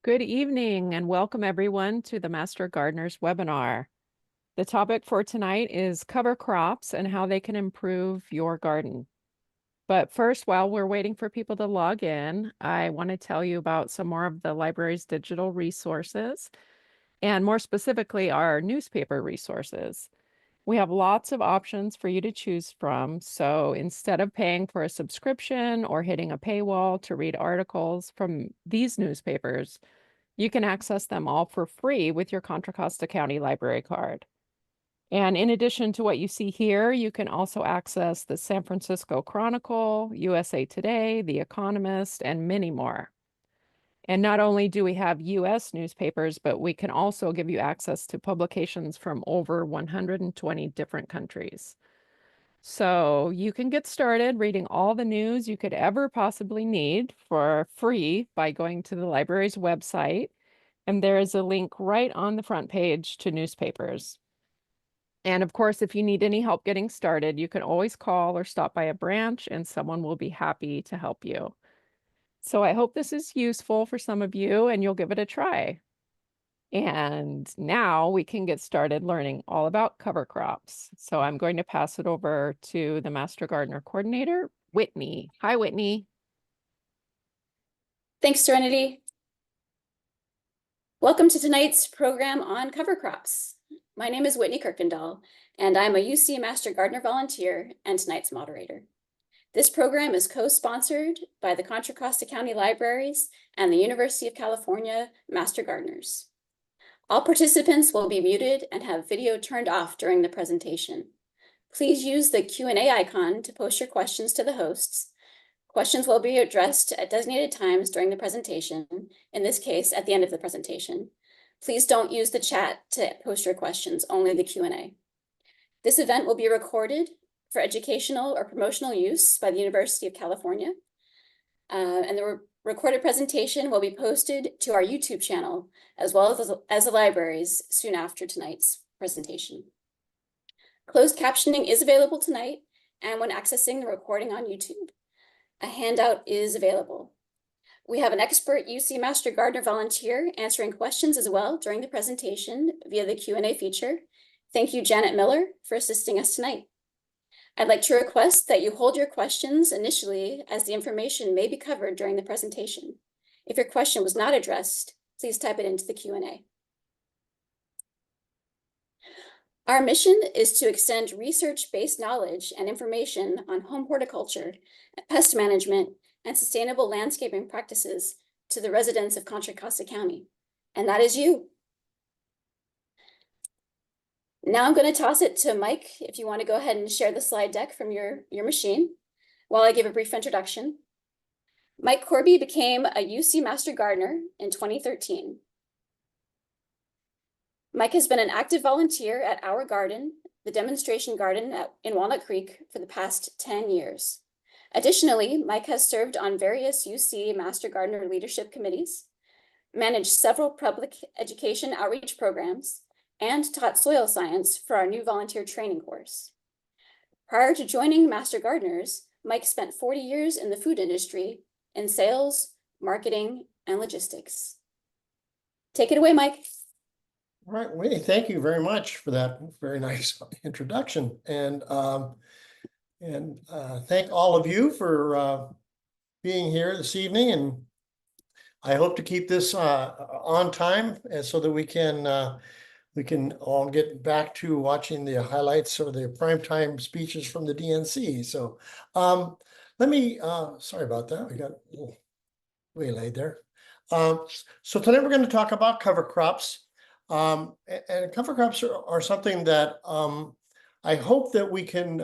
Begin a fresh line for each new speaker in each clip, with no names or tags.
Good evening and welcome everyone to the Master Gardeners webinar. The topic for tonight is cover crops and how they can improve your garden. But first, while we're waiting for people to log in, I want to tell you about some more of the library's digital resources, and more specifically, our newspaper resources. We have lots of options for you to choose from, so instead of paying for a subscription or hitting a paywall to read articles from these newspapers, you can access them all for free with your Contra Costa County Library card. And in addition to what you see here, you can also access the San Francisco Chronicle, USA Today, The Economist, and many more. And not only do we have US newspapers, but we can also give you access to publications from over 120 different countries. So you can get started reading all the news you could ever possibly need for free by going to the library's website. And there is a link right on the front page to newspapers. And of course, if you need any help getting started, you can always call or stop by a branch and someone will be happy to help you. So I hope this is useful for some of you and you'll give it a try. And now we can get started learning all about cover crops. So I'm going to pass it over to the Master Gardener Coordinator, Whitney. Hi, Whitney.
Thanks, Serenity. Welcome to tonight's program on cover crops. My name is Whitney Kirkendall, and I'm a UC Master Gardener volunteer and tonight's moderator. This program is co-sponsored by the Contra Costa County Libraries and the University of California Master Gardeners. All participants will be muted and have video turned off during the presentation. Please use the Q&A icon to post your questions to the hosts. Questions will be addressed at designated times during the presentation, in this case, at the end of the presentation. Please don't use the chat to post your questions, only the Q&A. This event will be recorded for educational or promotional use by the University of California. And the recorded presentation will be posted to our YouTube channel, as well as the libraries soon after tonight's presentation. Closed captioning is available tonight, and when accessing the recording on YouTube, a handout is available. We have an expert UC Master Gardener volunteer answering questions as well during the presentation via the Q&A feature. Thank you, Janet Miller, for assisting us tonight. I'd like to request that you hold your questions initially, as the information may be covered during the presentation. If your question was not addressed, please type it into the Q&A. Our mission is to extend research-based knowledge and information on home horticulture, pest management, and sustainable landscaping practices to the residents of Contra Costa County, and that is you. Now I'm going to toss it to Mike, if you want to go ahead and share the slide deck from your machine while I give a brief introduction. Mike Corby became a UC Master Gardener in 2013. Mike has been an active volunteer at Our Garden, the demonstration garden in Walnut Creek, for the past 10 years. Additionally, Mike has served on various UC Master Gardener leadership committees, managed several public education outreach programs, and taught soil science for our new volunteer training course. Prior to joining Master Gardeners, Mike spent 40 years in the food industry in sales, marketing, and logistics. Take it away, Mike.
All right, Whitney, thank you very much for that very nice introduction. And thank all of you for being here this evening. And I hope to keep this on time so that we can all get back to watching the highlights or the primetime speeches from the DNC. So let me, sorry about that. We got a little waylaid there. So today we're going to talk about cover crops. And cover crops are something that I hope that we can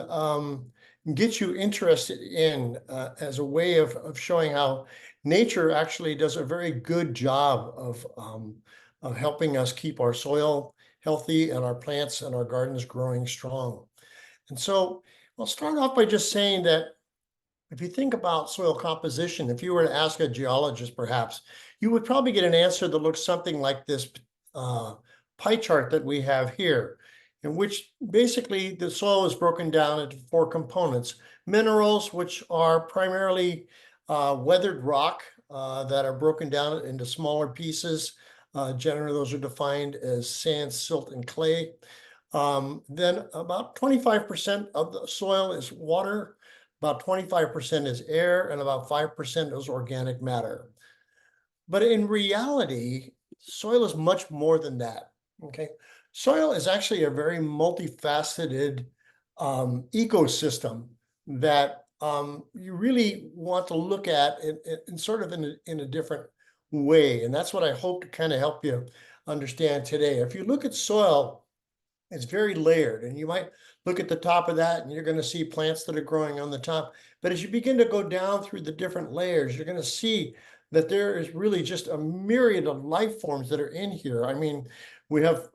get you interested in as a way of showing how nature actually does a very good job of helping us keep our soil healthy and our plants and our gardens growing strong. And so I'll start off by just saying that if you think about soil composition, if you were to ask a geologist perhaps, you would probably get an answer that looks something like this pie chart that we have here, in which basically the soil is broken down into 4 components. Minerals, which are primarily weathered rock, that are broken down into smaller pieces. Generally, those are defined as sand, silt, and clay. Then about 25% of the soil is water, about 25% is air, and about 5% is organic matter. But in reality, soil is much more than that, okay? Soil is actually a very multifaceted ecosystem that you really want to look at in sort of in a different way. And that's what I hope to kind of help you understand today. If you look at soil, it's very layered, and you might look at the top of that and you're going to see plants that are growing on the top. But as you begin to go down through the different layers, you're going to see that there is really just a myriad of life forms that are in here. I mean, we have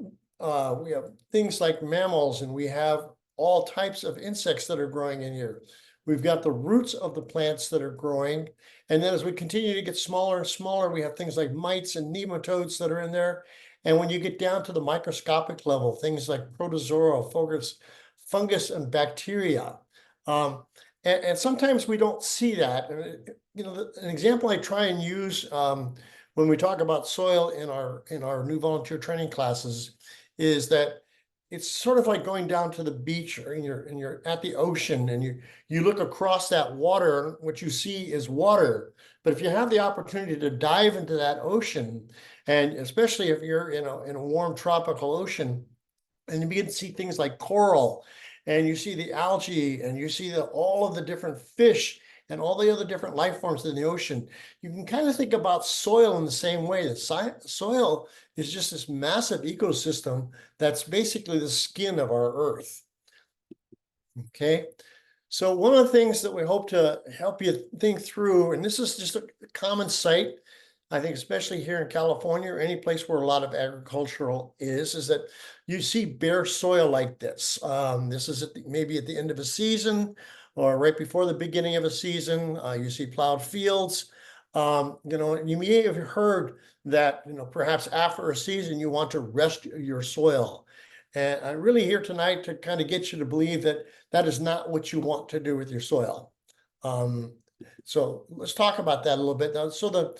things like mammals, and we have all types of insects that are growing in here. We've got the roots of the plants that are growing. And then as we continue to get smaller and smaller, we have things like mites and nematodes that are in there. And when you get down to the microscopic level, things like protozoa, fungus, and bacteria. And sometimes we don't see that. You know, an example I try and use when we talk about soil in our new volunteer training classes is that it's sort of like going down to the beach, or you're at the ocean, and you look across that water, and what you see is water. But if you have the opportunity to dive into that ocean, and especially if you're in a warm tropical ocean, and you begin to see things like coral, and you see the algae, and you see all of the different fish and all the other different life forms in the ocean, you can kind of think about soil in the same way. That soil is just this massive ecosystem that's basically the skin of our earth. Okay. So one of the things that we hope to help you think through, and this is just a common sight, I think, especially here in California or any place where a lot of agricultural is that you see bare soil like this. This is maybe at the end of a season or right before the beginning of a season. You see plowed fields. You know, you may have heard that, you know, perhaps after a season, you want to rest your soil. And I'm really here tonight to kind of get you to believe that that is not what you want to do with your soil. So let's talk about that a little bit. So the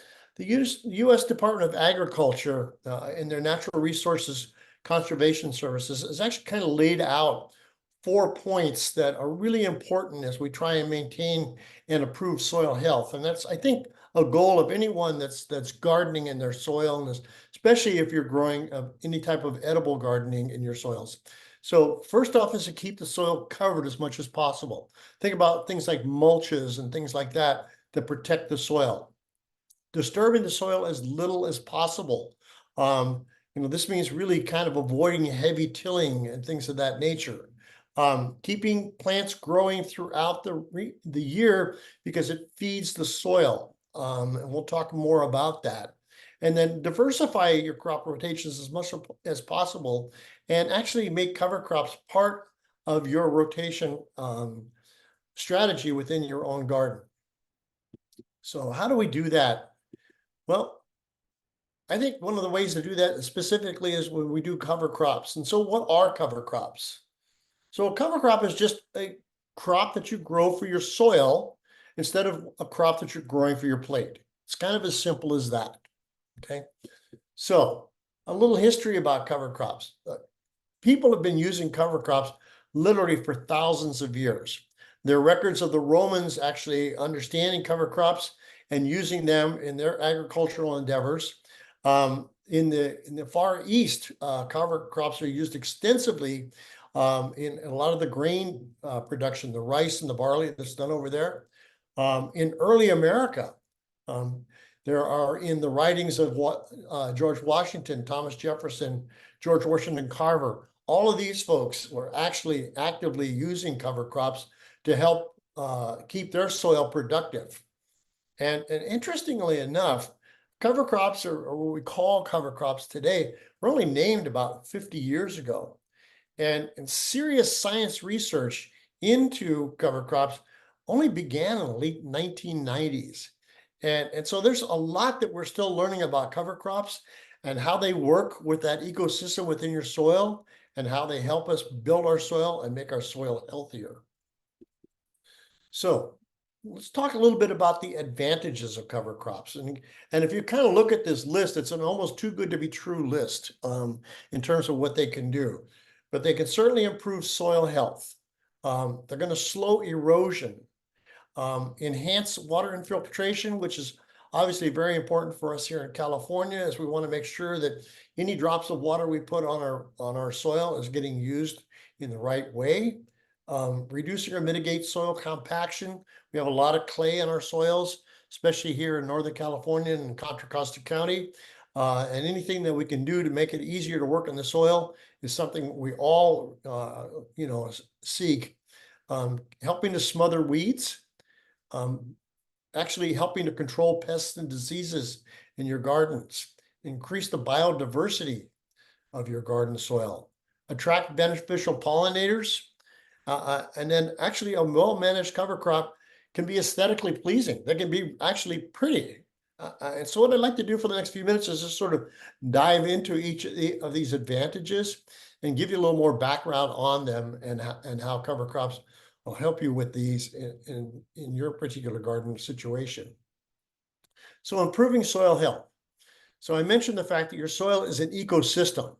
U.S. Department of Agriculture in their Natural Resources Conservation Services has actually kind of laid out 4 points that are really important as we try and maintain and improve soil health. And that's, I think, a goal of anyone that's gardening in their soil, and especially if you're growing any type of edible gardening in your soils. So first off is to keep the soil covered as much as possible. Think about things like mulches and things like that that protect the soil. Disturbing the soil as little as possible. You know, this means really kind of avoiding heavy tilling and things of that nature. Keeping plants growing throughout the year because it feeds the soil. And we'll talk more about that. And then diversify your crop rotations as much as possible, and actually make cover crops part of your rotation strategy within your own garden. So how do we do that? Well, I think one of the ways to do that specifically is when we do cover crops. And so what are cover crops? So a cover crop is just a crop that you grow for your soil instead of a crop that you're growing for your plate. It's kind of as simple as that. Okay. So a little history about cover crops. People have been using cover crops literally for thousands of years. There are records of the Romans actually understanding cover crops and using them in their agricultural endeavors. In the Far East, cover crops are used extensively in a lot of the grain production, the rice and the barley that's done over there. In early America, there are in the writings of George Washington, Thomas Jefferson, George Washington Carver. All of these folks were actually actively using cover crops to help keep their soil productive. And interestingly enough, cover crops, or what we call cover crops today, were only named about 50 years ago. And serious science research into cover crops only began in the late 1990s. And so there's a lot that we're still learning about cover crops and how they work with that ecosystem within your soil and how they help us build our soil and make our soil healthier. So let's talk a little bit about the advantages of cover crops. And if you kind of look at this list, it's an almost too good to be true list in terms of what they can do. But they can certainly improve soil health. They're going to slow erosion, enhance water infiltration, which is obviously very important for us here in California, as we want to make sure that any drops of water we put on our soil is getting used in the right way. Reducing or mitigate soil compaction. We have a lot of clay in our soils, especially here in Northern California and Contra Costa County. And anything that we can do to make it easier to work in the soil is something we all, seek. Helping to smother weeds, actually helping to control pests and diseases in your gardens, increase the biodiversity of your garden soil, attract beneficial pollinators, and then actually a well-managed cover crop can be aesthetically pleasing. They can be actually pretty. And so what I'd like to do for the next few minutes is just sort of dive into each of these advantages and give you a little more background on them and how cover crops will help you with these in your particular garden situation. So improving soil health. So I mentioned the fact that your soil is an ecosystem.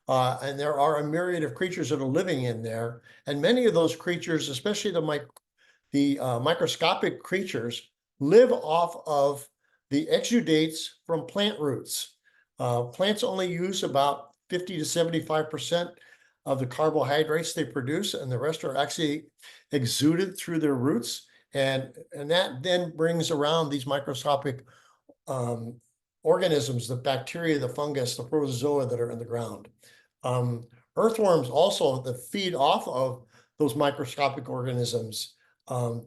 And there are a myriad of creatures that are living in there. And many of those creatures, especially the microscopic creatures, live off of the exudates from plant roots. Plants only use about 50 to 75% of the carbohydrates they produce, and the rest are actually exuded through their roots. And that then brings around these microscopic organisms, the bacteria, the fungus, the protozoa that are in the ground. Earthworms also that feed off of those microscopic organisms,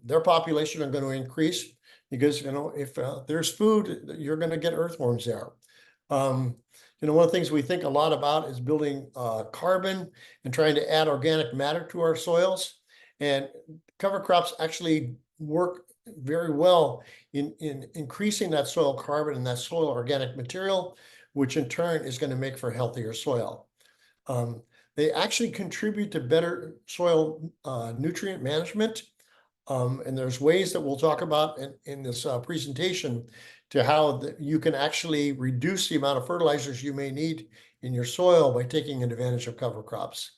their population are going to increase because, if there's food, you're going to get earthworms there. One of the things we think a lot about is building carbon and trying to add organic matter to our soils. And cover crops actually work very well in increasing that soil carbon and that soil organic material, which in turn is going to make for healthier soil. They actually contribute to better soil nutrient management. And there's ways that we'll talk about in this presentation to how you can actually reduce the amount of fertilizers you may need in your soil by taking advantage of cover crops.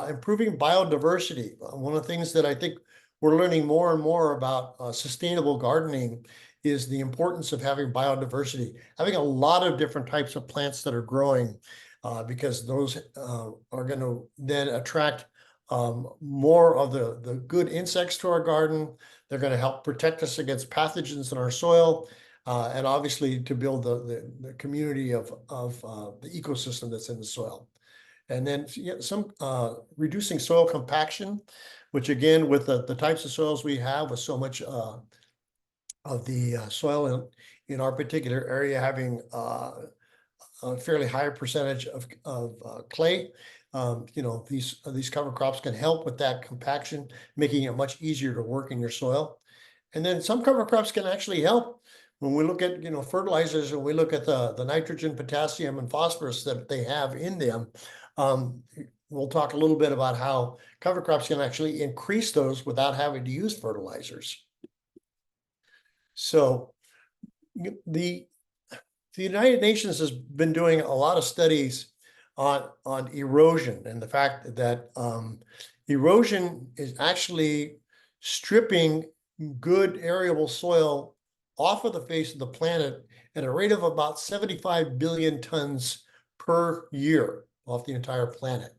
Improving biodiversity. One of the things that I think we're learning more and more about sustainable gardening is the importance of having biodiversity, having a lot of different types of plants that are growing, because those are going to then attract more of the good insects to our garden. They're going to help protect us against pathogens in our soil, and obviously to build the community of the ecosystem that's in the soil. And then some reducing soil compaction, which again, with the types of soils we have, with so much of the soil in our particular area having a fairly higher percentage of clay, these cover crops can help with that compaction, making it much easier to work in your soil. And then some cover crops can actually help when we look at fertilizers, and we look at the nitrogen, potassium, and phosphorus that they have in them. We'll talk a little bit about how cover crops can actually increase those without having to use fertilizers. So the United Nations has been doing a lot of studies on erosion, and the fact that erosion is actually stripping good arable soil off of the face of the planet at a rate of about 75 billion tons per year off the entire planet.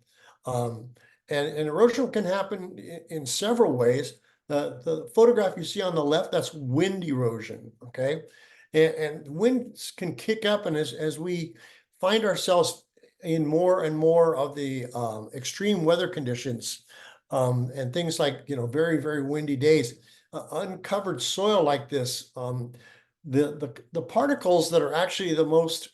And erosion can happen in several ways. The photograph you see on the left, that's wind erosion, okay? And winds can kick up, and as we find ourselves in more and more of the extreme weather conditions, and things like very, very windy days, uncovered soil like this, the particles that are actually the most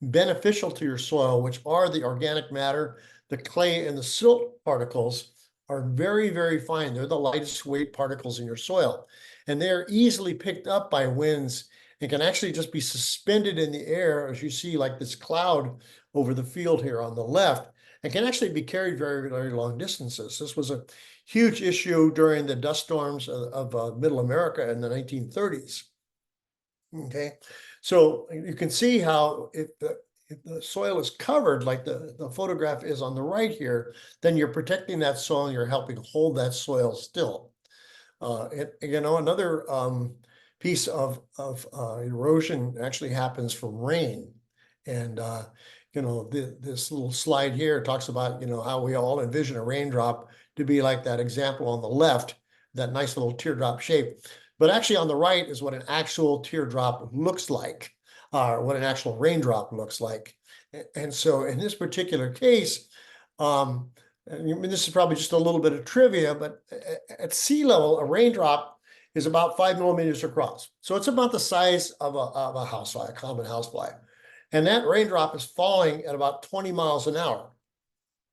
beneficial to your soil, which are the organic matter, the clay, and the silt particles, are very, very fine. They're the lightest weight particles in your soil, and they're easily picked up by winds and can actually just be suspended in the air, as you see like this cloud over the field here on the left, and can actually be carried very, very long distances. This was a huge issue during the dust storms of Middle America in the 1930s. Okay, so you can see how if the soil is covered like the photograph is on the right here, then you're protecting that soil and you're helping hold that soil still. Another piece of erosion actually happens from rain. And, this little slide here talks about, how we all envision a raindrop to be like that example on the left, that nice little teardrop shape. But actually on the right is what an actual teardrop looks like, or what an actual raindrop looks like. And so in this particular case, and this is probably just a little bit of trivia, but at sea level, a raindrop is about 5 millimeters across. So it's about the size of a housefly, a common housefly. And that raindrop is falling at about 20 miles an hour.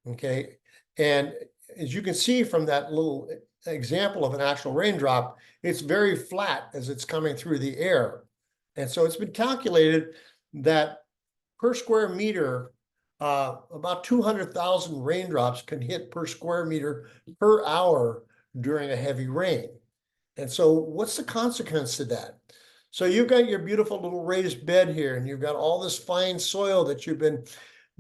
Okay. And as you can see from that little example of an actual raindrop, it's very flat as it's coming through the air. And so it's been calculated that per square meter, about 200,000 raindrops can hit per square meter per hour during a heavy rain. And so what's the consequence to that? So you've got your beautiful little raised bed here, and you've got all this fine soil that you've been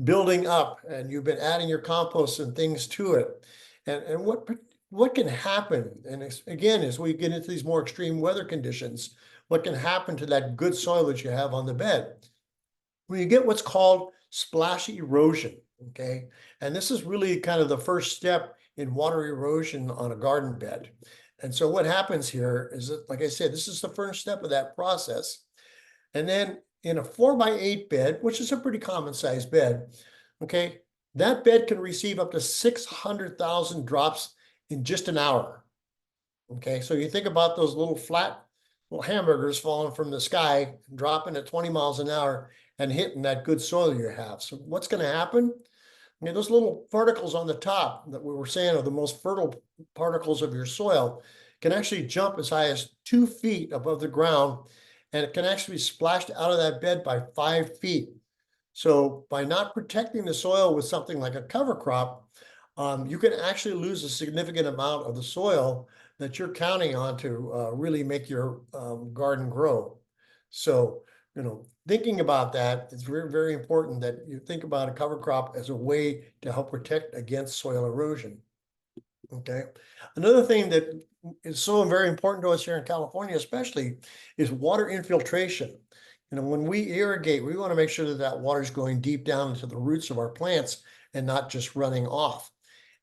building up, and you've been adding your compost and things to it. And what can happen? And again, as we get into these more extreme weather conditions, what can happen to that good soil that you have on the bed? Well, you get what's called splash erosion, okay? And this is really kind of the first step in water erosion on a garden bed. And so what happens here is that, like I said, this is the first step of that process. And then in a 4x8 bed, which is a pretty common size bed, okay, that bed can receive up to 600,000 drops in just an hour. Okay, so you think about those little flat little hamburgers falling from the sky, dropping at 20 miles an hour and hitting that good soil you have. So what's going to happen? I mean, those little particles on the top that we were saying are the most fertile particles of your soil can actually jump as high as 2 feet above the ground, and it can actually be splashed out of that bed by 5 feet. So by not protecting the soil with something like a cover crop, you can actually lose a significant amount of the soil that you're counting on to really make your garden grow. So, thinking about that, it's very, very important that you think about a cover crop as a way to help protect against soil erosion. Okay. Another thing that is so very important to us here in California, especially, is water infiltration. When we irrigate, we want to make sure that that water is going deep down into the roots of our plants and not just running off.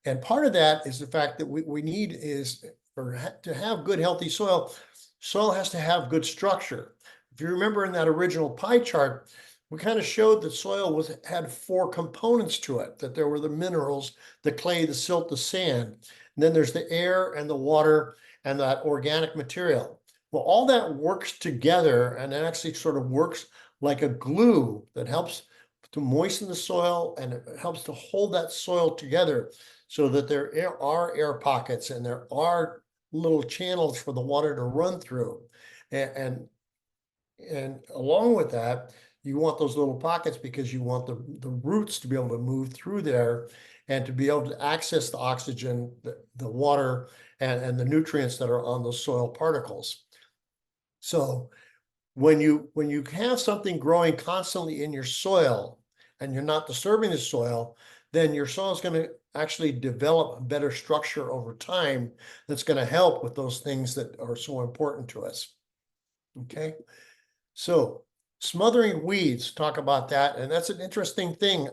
And part of that is the fact that we need is to have good, healthy soil. Soil has to have good structure. If you remember in that original pie chart, we kind of showed that soil had 4 components to it, that there were the minerals, the clay, the silt, the sand. And then there's the air and the water and that organic material. Well, all that works together, and it actually sort of works like a glue that helps to moisten the soil, and it helps to hold that soil together so that there are air pockets and there are little channels for the water to run through. And along with that, you want those little pockets because you want the roots to be able to move through there and to be able to access the oxygen, the water, and the nutrients that are on those soil particles. So when you have something growing constantly in your soil and you're not disturbing the soil, then your soil is going to actually develop better structure over time that's going to help with those things that are so important to us. Okay, so smothering weeds, talk about that, and that's an interesting thing.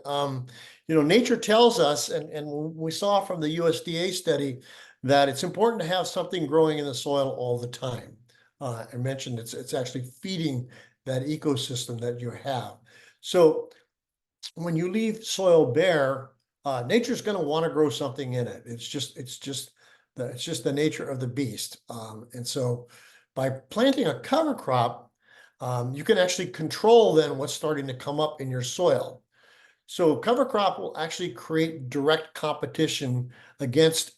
Nature tells us, and we saw from the USDA study, that it's important to have something growing in the soil all the time. I mentioned it's actually feeding that ecosystem that you have. So when you leave soil bare, nature's going to want to grow something in it. It's just the nature of the beast. And so by planting a cover crop, you can actually control then what's starting to come up in your soil. So cover crop will actually create direct competition against,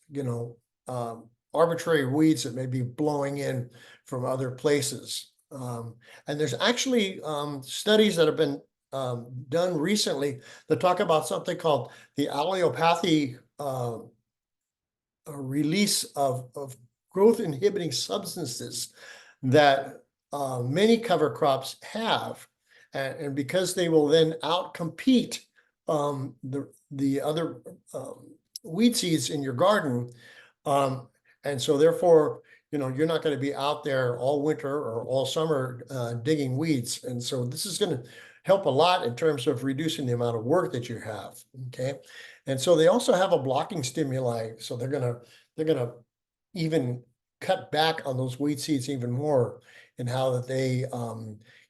arbitrary weeds that may be blowing in from other places. And there's actually studies that have been done recently that talk about something called the allelopathy release of growth inhibiting substances that many cover crops have. And because they will then outcompete the other weed seeds in your garden. And so therefore, you're not going to be out there all winter or all summer digging weeds. And so this is going to help a lot in terms of reducing the amount of work that you have. Okay. And so they also have a blocking stimuli. So they're gonna even cut back on those weed seeds even more in how that they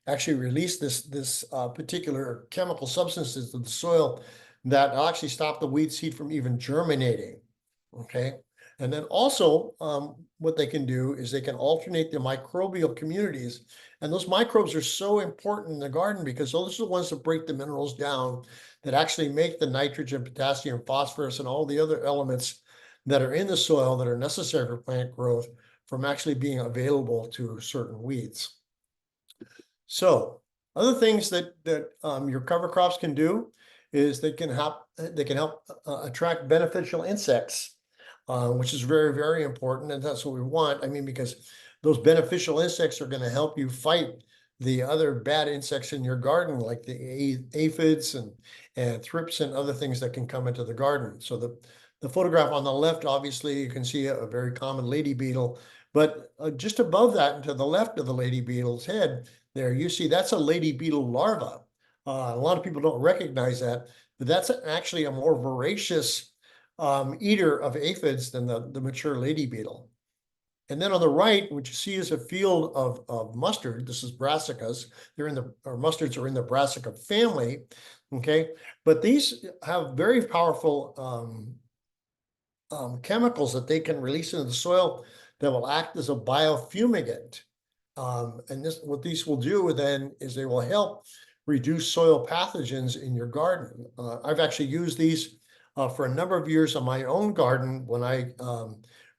actually release this particular chemical substances to the soil that actually stop the weed seed from even germinating. Okay. And then also what they can do is they can alternate the microbial communities. And those microbes are so important in the garden because those are the ones that break the minerals down that actually make the nitrogen, potassium, phosphorus, and all the other elements that are in the soil that are necessary for plant growth from actually being available to certain weeds. So other things that your cover crops can do is they can help attract beneficial insects, which is very, very important. And that's what we want. I mean, because those beneficial insects are going to help you fight the other bad insects in your garden, like the aphids and thrips and other things that can come into the garden. So the photograph on the left, obviously, you can see a very common lady beetle, but just above that and to the left of the lady beetle's head, there you see that's a lady beetle larva. A lot of people don't recognize that, but that's actually a more voracious eater of aphids than the mature lady beetle. And then on the right, what you see is a field of mustard. This is brassicas. Mustards are in the brassica family, okay? But these have very powerful chemicals that they can release into the soil that will act as a biofumigant. And what these will do then is they will help reduce soil pathogens in your garden. I've actually used these for a number of years on my own garden when I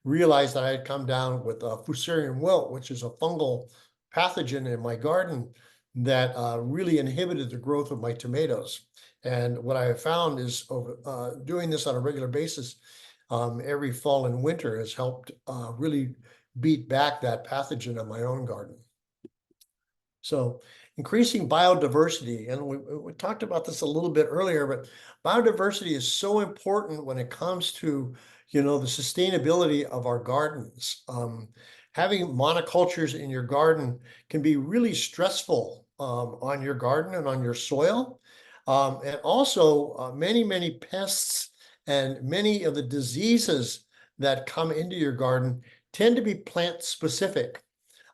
realized that I had come down with Fusarium wilt, which is a fungal pathogen in my garden that really inhibited the growth of my tomatoes. And what I have found is doing this on a regular basis every fall and winter has helped really beat back that pathogen on my own garden. So increasing biodiversity, and we talked about this a little bit earlier, but biodiversity is so important when it comes to the sustainability of our gardens. Having monocultures in your garden can be really stressful on your garden and on your soil. And also many pests and many of the diseases that come into your garden tend to be plant specific.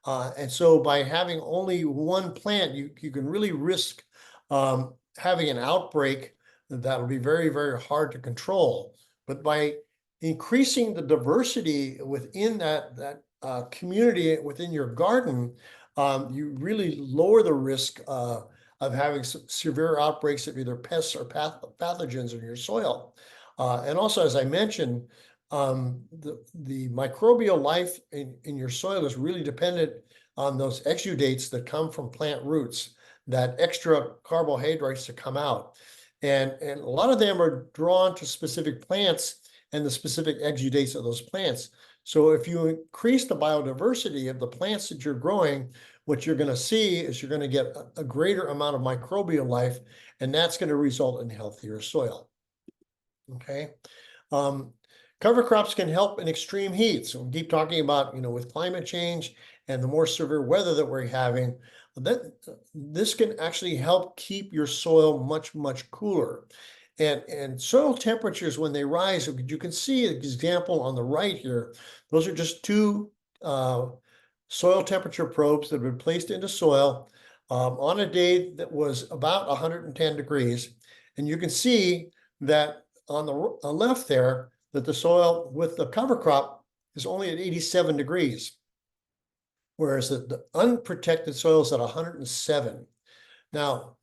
And so by having only one plant, you can really risk having an outbreak that will be very, very hard to control. But by increasing the diversity within that community within your garden, you really lower the risk of having severe outbreaks of either pests or pathogens in your soil. And also, as I mentioned, the microbial life in your soil is really dependent on those exudates that come from plant roots, that extra carbohydrates that come out. And a lot of them are drawn to specific plants and the specific exudates of those plants. So if you increase the biodiversity of the plants that you're growing, what you're going to see is you're going to get a greater amount of microbial life, and that's going to result in healthier soil. Okay. Cover crops can help in extreme heat. So we keep talking about, with climate change and the more severe weather that we're having, that this can actually help keep your soil much, much cooler. And soil temperatures, when they rise, you can see an example on the right here. Those are just two soil temperature probes that have been placed into soil on a day that was about 110 degrees. And you can see that on the left there, that the soil with the cover crop is only at 87 degrees, whereas the unprotected soil is at 107. Now,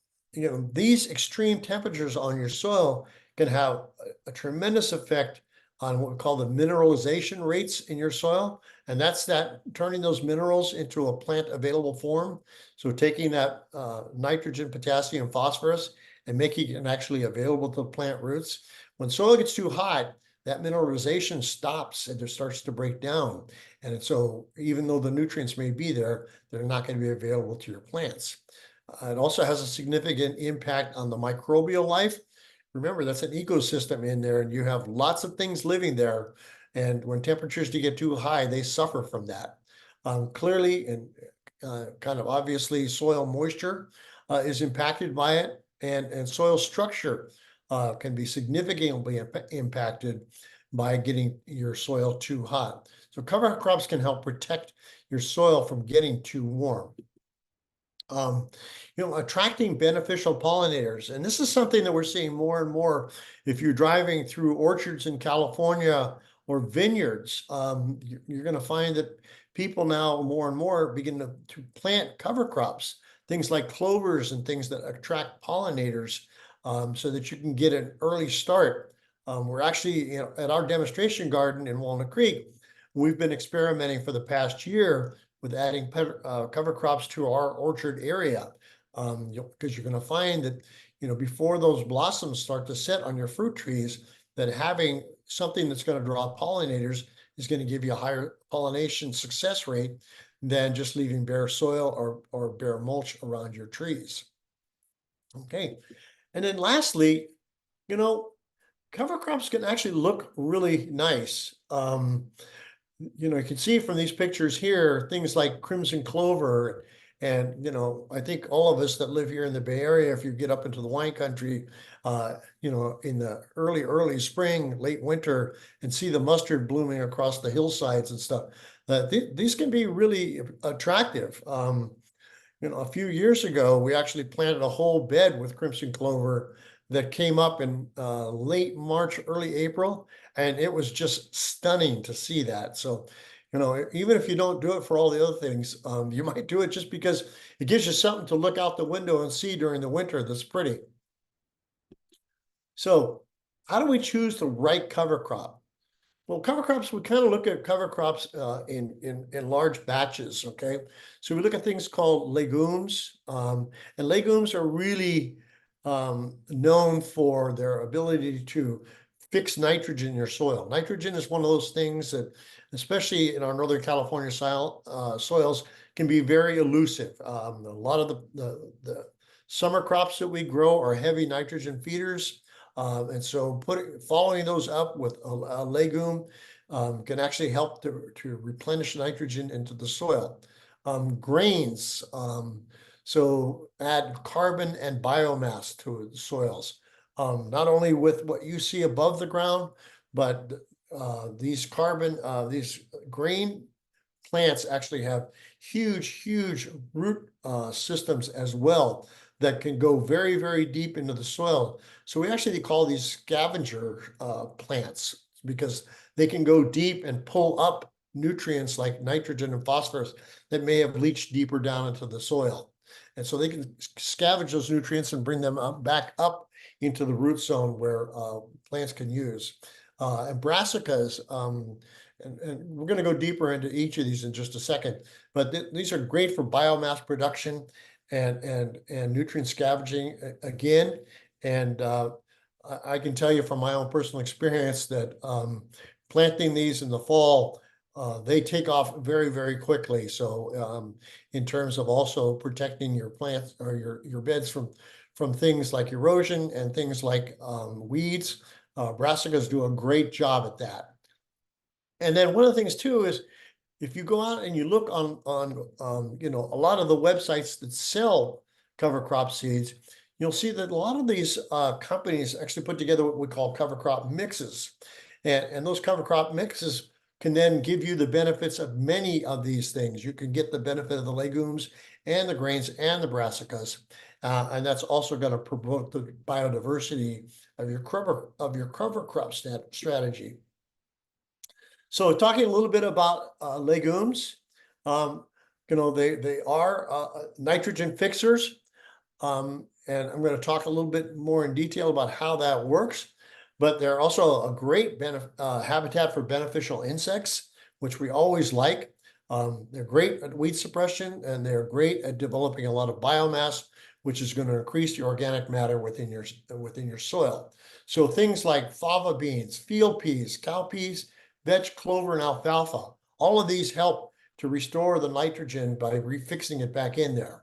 these extreme temperatures on your soil can have a tremendous effect on what we call the mineralization rates in your soil. And that's turning those minerals into a plant available form. So taking that nitrogen, potassium, phosphorus, and making it actually available to the plant roots. When soil gets too hot, that mineralization stops and it starts to break down. And so even though the nutrients may be there, they're not going to be available to your plants. It also has a significant impact on the microbial life. Remember, that's an ecosystem in there, and you have lots of things living there. And when temperatures do get too high, they suffer from that. Clearly and kind of obviously, soil moisture is impacted by it, and soil structure can be significantly impacted by getting your soil too hot. So cover crops can help protect your soil from getting too warm. Attracting beneficial pollinators. And this is something that we're seeing more and more. If you're driving through orchards in California or vineyards, you're going to find that people now more and more begin to plant cover crops, things like clovers and things that attract pollinators, so that you can get an early start. We're actually, at our demonstration garden in Walnut Creek, we've been experimenting for the past year with adding cover crops to our orchard area, because you're going to find that before those blossoms start to set on your fruit trees, that having something that's going to draw pollinators is going to give you a higher pollination success rate than just leaving bare soil or bare mulch around your trees. Okay, and then lastly, cover crops can actually look really nice. You can see from these pictures here, things like crimson clover. And, I think all of us that live here in the Bay Area, if you get up into the wine country, in the early spring, late winter, and see the mustard blooming across the hillsides and stuff, these can be really attractive. A few years ago, we actually planted a whole bed with crimson clover that came up in late March, early April, and it was just stunning to see that. So, even if you don't do it for all the other things, you might do it just because it gives you something to look out the window and see during the winter that's pretty. So, how do we choose the right cover crop? Well, cover crops, we kind of look at cover crops in large batches, okay? So we look at things called legumes, and legumes are really known for their ability to fix nitrogen in your soil. Nitrogen is one of those things that, especially in our Northern California soils, can be very elusive. A lot of the summer crops that we grow are heavy nitrogen feeders. And so following those up with a legume can actually help to replenish nitrogen into the soil. Grains, so add carbon and biomass to the soils, not only with what you see above the ground, but these grain plants actually have huge root systems as well that can go very, very deep into the soil. So we actually call these scavenger plants because they can go deep and pull up nutrients like nitrogen and phosphorus that may have leached deeper down into the soil. And so they can scavenge those nutrients and bring them back up into the root zone where plants can use. And brassicas, and we're going to go deeper into each of these in just a second, but these are great for biomass production and nutrient scavenging again. And I can tell you from my own personal experience that planting these in the fall, they take off very, very quickly. So in terms of also protecting your plants or your beds from things like erosion and things like weeds, brassicas do a great job at that. And then one of the things too is, if you go out and you look on a lot of the websites that sell cover crop seeds, you'll see that a lot of these companies actually put together what we call cover crop mixes. And those cover crop mixes can then give you the benefits of many of these things. You can get the benefit of the legumes and the grains and the brassicas. And that's also going to promote the biodiversity of your cover crop strategy. So talking a little bit about legumes, they are nitrogen fixers. And I'm going to talk a little bit more in detail about how that works. But they're also a great habitat for beneficial insects, which we always like. They're great at weed suppression, and they're great at developing a lot of biomass, which is going to increase the organic matter within your soil. So things like fava beans, field peas, cowpeas, vetch, clover, and alfalfa, all of these help to restore the nitrogen by refixing it back in there.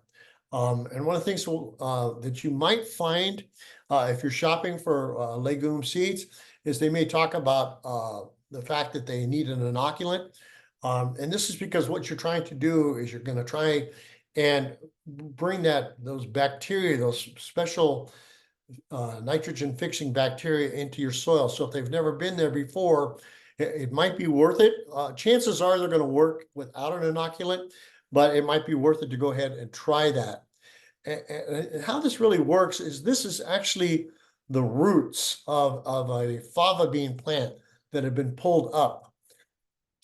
And one of the things that you might find if you're shopping for legume seeds is they may talk about the fact that they need an inoculant. And this is because what you're trying to do is you're going to try and bring those bacteria, those special nitrogen fixing bacteria into your soil. So if they've never been there before, it might be worth it. Chances are they're going to work without an inoculant, but it might be worth it to go ahead and try that. And how this really works is this is actually the roots of a fava bean plant that have been pulled up.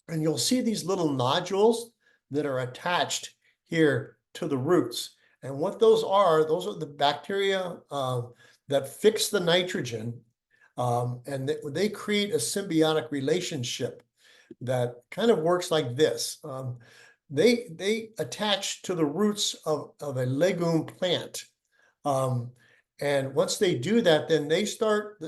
And you'll see these little nodules that are attached here to the roots. And what those are the bacteria that fix the nitrogen, and they create a symbiotic relationship that kind of works like this. They attach to the roots of a legume plant. And once they do that, then they start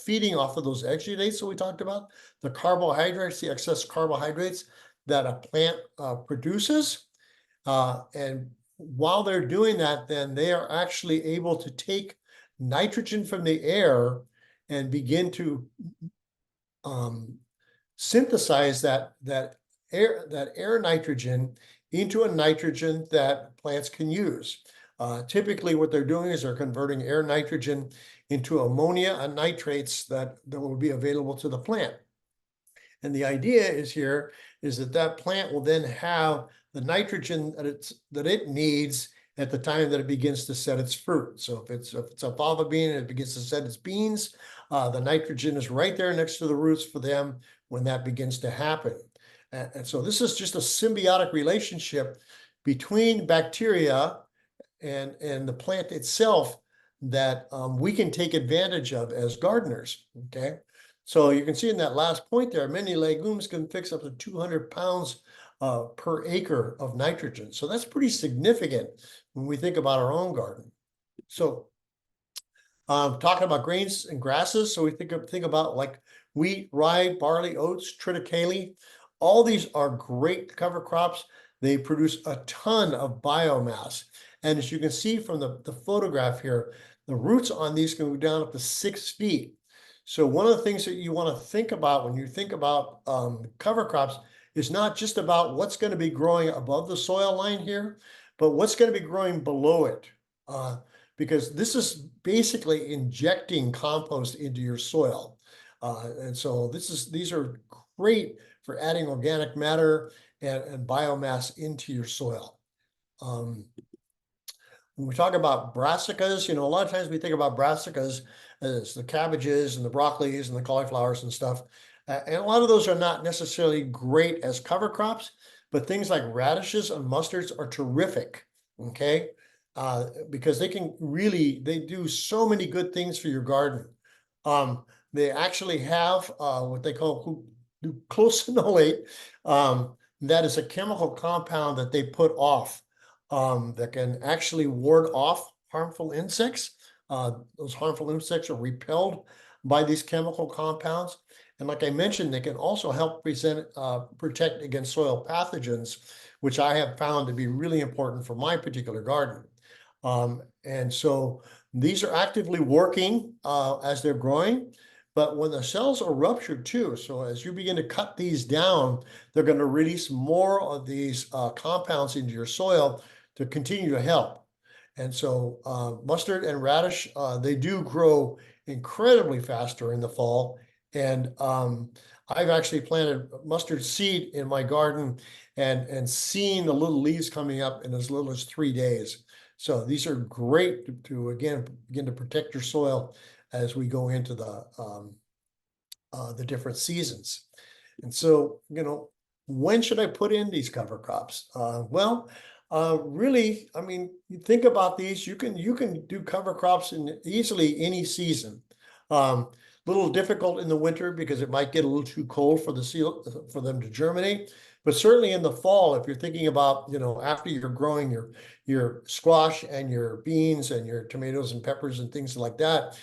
feeding off of those exudates that we talked about, the carbohydrates, the excess carbohydrates that a plant produces. And while they're doing that, then they are actually able to take nitrogen from the air and begin to synthesize that air nitrogen into a nitrogen that plants can use. Typically, what they're doing is they're converting air nitrogen into ammonia and nitrates that will be available to the plant. And the idea is that plant will then have the nitrogen that it needs at the time that it begins to set its fruit. So if it's a fava bean and it begins to set its beans, the nitrogen is right there next to the roots for them when that begins to happen. And so this is just a symbiotic relationship between bacteria and the plant itself that we can take advantage of as gardeners, okay? So you can see in that last point there, many legumes can fix up to 200 pounds per acre of nitrogen. So that's pretty significant when we think about our own garden. So talking about grains and grasses, so we think about like wheat, rye, barley, oats, triticale. All these are great cover crops. They produce a ton of biomass. And as you can see from the photograph here, the roots on these can go down up to 6 feet. So one of the things that you want to think about when you think about cover crops is not just about what's going to be growing above the soil line here, but what's going to be growing below it. Because this is basically injecting compost into your soil. And so these are great for adding organic matter and biomass into your soil. When we talk about brassicas, a lot of times we think about brassicas as the cabbages and the broccolis and the cauliflowers and stuff. And a lot of those are not necessarily great as cover crops, but things like radishes and mustards are terrific, okay? Because they do so many good things for your garden. They actually have what they call glucosinolate. That is a chemical compound that they put off that can actually ward off harmful insects. Those harmful insects are repelled by these chemical compounds. And like I mentioned, they can also help protect against soil pathogens, which I have found to be really important for my particular garden. And so these are actively working as they're growing. But when the cells are ruptured too, so as you begin to cut these down, they're going to release more of these compounds into your soil to continue to help. And so mustard and radish, they do grow incredibly fast during the fall. And I've actually planted mustard seed in my garden and seen the little leaves coming up in as little as 3 days. So these are great to again begin to protect your soil as we go into the different seasons. And so, when should I put in these cover crops? Really, I mean, you think about these, you can do cover crops in easily any season. Little difficult in the winter because it might get a little too cold for them to germinate. But certainly in the fall, if you're thinking about, after you're growing your squash and your beans and your tomatoes and peppers and things like that,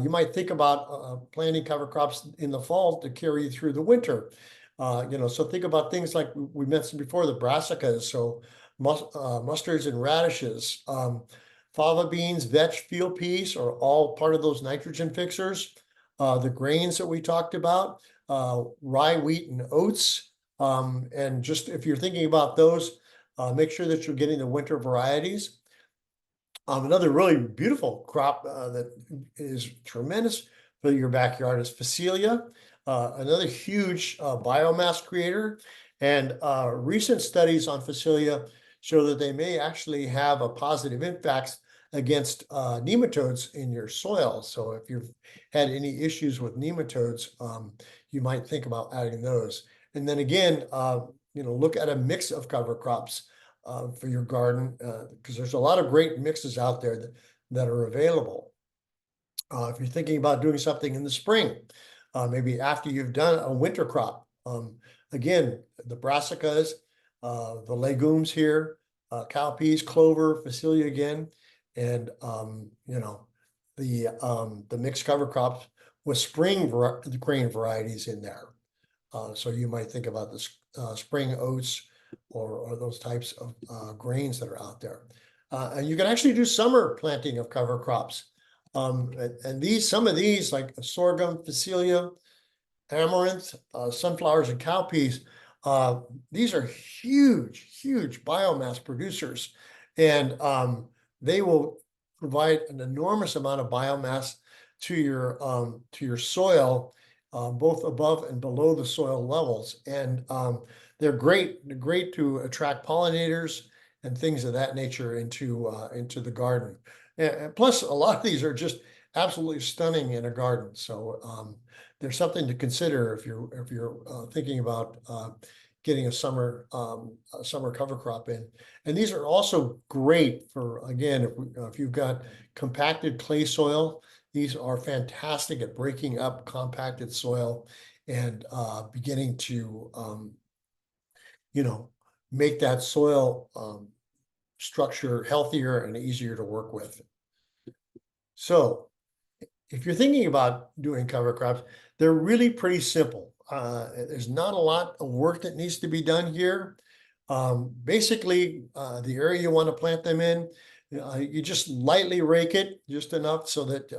you might think about planting cover crops in the fall to carry you through the winter. So think about things like we mentioned before, the brassicas, so mustards and radishes, fava beans, vetch, field peas are all part of those nitrogen fixers. The grains that we talked about, rye, wheat, and oats. And just if you're thinking about those, make sure that you're getting the winter varieties. Another really beautiful crop that is tremendous for your backyard is Phacelia, another huge biomass creator. And recent studies on Phacelia show that they may actually have a positive impact against nematodes in your soil. So if you've had any issues with nematodes, you might think about adding those. And then again, look at a mix of cover crops for your garden, because there's a lot of great mixes out there that are available. If you're thinking about doing something in the spring, maybe after you've done a winter crop, again, the brassicas, the legumes here, cowpeas, clover, Phacelia again, and the mixed cover crops with spring grain varieties in there. So you might think about the spring oats or those types of grains that are out there. And you can actually do summer planting of cover crops. And some of these, like sorghum, Phacelia, amaranth, sunflowers, and cowpeas, these are huge biomass producers. And they will provide an enormous amount of biomass to your soil, both above and below the soil levels. And they're great to attract pollinators and things of that nature into the garden. And plus, a lot of these are just absolutely stunning in a garden. So there's something to consider if you're thinking about getting a summer cover crop in. And these are also great for, again, if you've got compacted clay soil. These are fantastic at breaking up compacted soil and beginning to make that soil structure healthier and easier to work with. So if you're thinking about doing cover crops, they're really pretty simple. There's not a lot of work that needs to be done here. Basically, the area you want to plant them in, you just lightly rake it just enough so that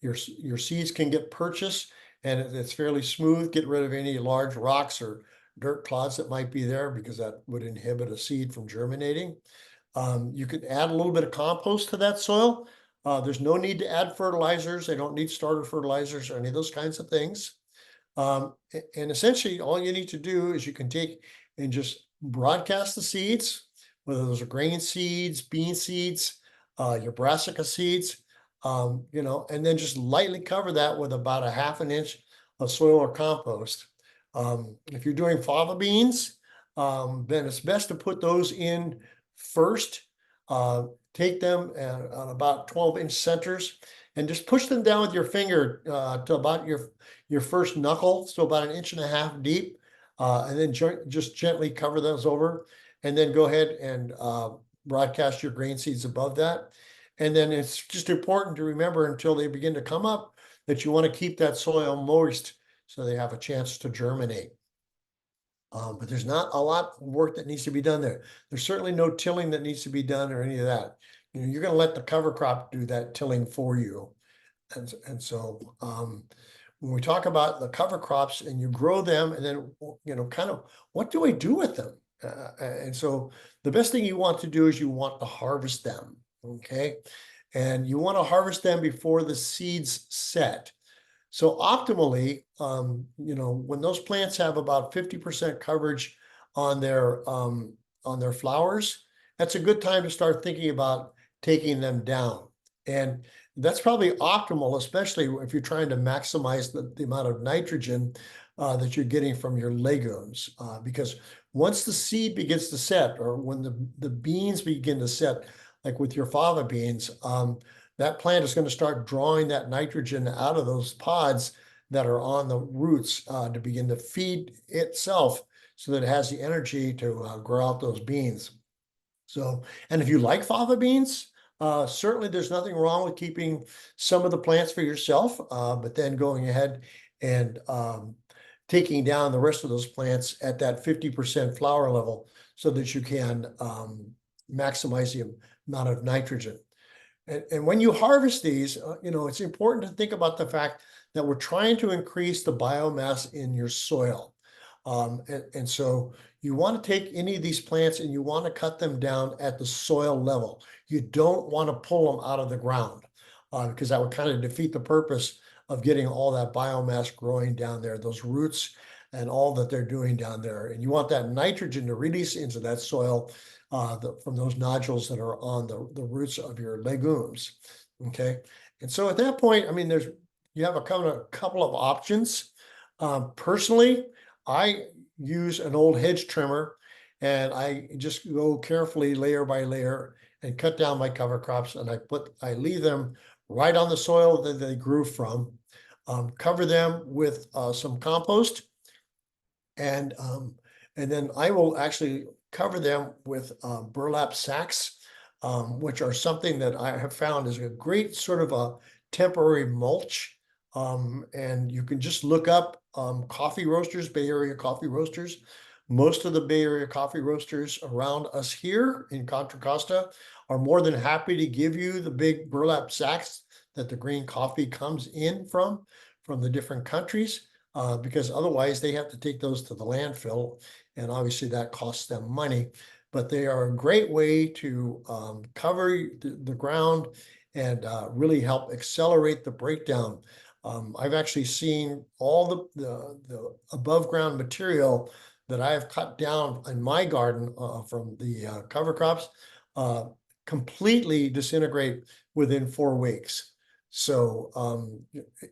your seeds can get purchased and it's fairly smooth. Get rid of any large rocks or dirt clods that might be there, because that would inhibit a seed from germinating. You could add a little bit of compost to that soil. There's no need to add fertilizers. They don't need starter fertilizers or any of those kinds of things. And essentially, all you need to do is you can take and just broadcast the seeds, whether those are grain seeds, bean seeds, your brassica seeds, and then just lightly cover that with about a ½ inch of soil or compost. If you're doing fava beans, then it's best to put those in first. Take them on about 12-inch centers and just push them down with your finger to about your first knuckle, so about 1.5 inches deep, and then just gently cover those over, and then go ahead and broadcast your grain seeds above that. And then it's just important to remember, until they begin to come up, that you want to keep that soil moist so they have a chance to germinate. But there's not a lot of work that needs to be done there. There's certainly no tilling that needs to be done or any of that. You're going to let the cover crop do that tilling for you. And so when we talk about the cover crops and you grow them, and then, kind of, what do I do with them? And so the best thing you want to do is you want to harvest them, okay? And you want to harvest them before the seeds set. So optimally, when those plants have about 50% coverage on their flowers, that's a good time to start thinking about taking them down. And that's probably optimal, especially if you're trying to maximize the amount of nitrogen that you're getting from your legumes. Because once the seed begins to set, or when the beans begin to set, like with your fava beans, that plant is going to start drawing that nitrogen out of those pods that are on the roots to begin to feed itself, so that it has the energy to grow out those beans. So, and if you like fava beans, certainly there's nothing wrong with keeping some of the plants for yourself, but then going ahead and taking down the rest of those plants at that 50% flower level so that you can maximize the amount of nitrogen. And when you harvest these, it's important to think about the fact that we're trying to increase the biomass in your soil. And so you want to take any of these plants and you want to cut them down at the soil level. You don't want to pull them out of the ground because that would kind of defeat the purpose of getting all that biomass growing down there, those roots and all that they're doing down there. And you want that nitrogen to release into that soil from those nodules that are on the roots of your legumes. Okay. And so at that point, I mean, you have a couple of options. Personally, I use an old hedge trimmer and I just go carefully layer by layer and cut down my cover crops, and I leave them right on the soil that they grew from. Cover them with some compost, and then I will actually cover them with burlap sacks, which are something that I have found is a great sort of a temporary mulch. And you can just look up coffee roasters, Bay Area coffee roasters. Most of the Bay Area coffee roasters around us here in Contra Costa are more than happy to give you the big burlap sacks that the green coffee comes in from the different countries, because otherwise they have to take those to the landfill, and obviously that costs them money. But they are a great way to cover the ground and really help accelerate the breakdown. I've actually seen all the above ground material that I have cut down in my garden from the cover crops completely disintegrate within 4 weeks. So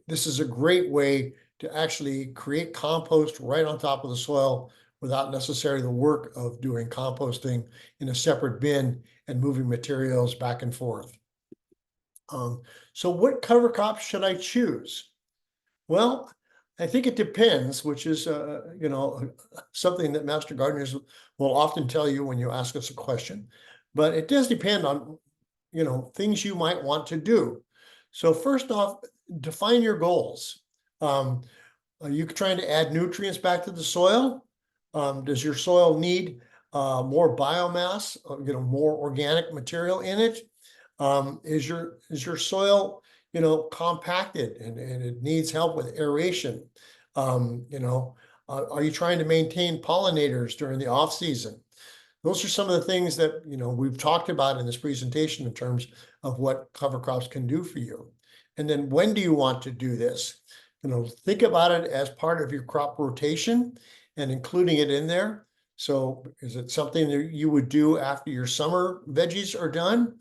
this is a great way to actually create compost right on top of the soil without necessarily the work of doing composting in a separate bin and moving materials back and forth. So what cover crops should I choose? Well, I think it depends, which is, something that master gardeners will often tell you when you ask us a question. But it does depend on, things you might want to do. So first off, define your goals. Are you trying to add nutrients back to the soil? Does your soil need more biomass, more organic material in it? Is your soil, compacted and it needs help with aeration? Are you trying to maintain pollinators during the off season? Those are some of the things that, we've talked about in this presentation in terms of what cover crops can do for you. And then when do you want to do this? Think about it as part of your crop rotation and including it in there. So is it something that you would do after your summer veggies are done?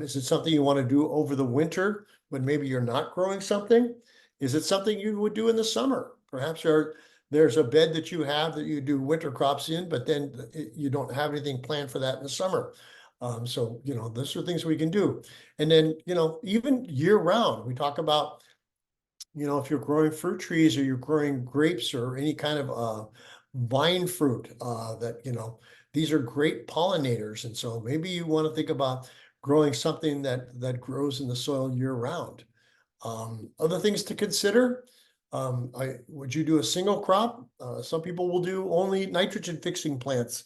Is it something you want to do over the winter when maybe you're not growing something? Is it something you would do in the summer? Perhaps there's a bed that you have that you do winter crops in, but then you don't have anything planned for that in the summer. So, those are things we can do. And then, even year round, we talk about, if you're growing fruit trees or you're growing grapes or any kind of vine fruit, that, these are great pollinators. And so maybe you want to think about growing something that grows in the soil year round. Other things to consider, would you do a single crop? Some people will do only nitrogen fixing plants.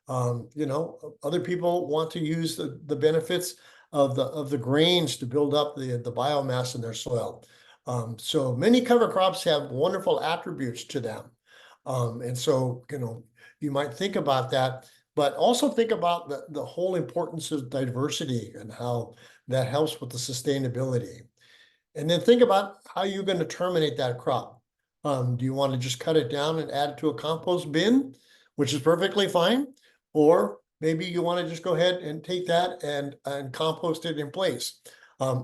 Other people want to use the benefits of the grains to build up the biomass in their soil. So many cover crops have wonderful attributes to them. And so, you might think about that, but also think about the whole importance of diversity and how that helps with the sustainability. And then think about how you're going to terminate that crop. Do you want to just cut it down and add it to a compost bin, which is perfectly fine? Or maybe you want to just go ahead and take that and compost it in place.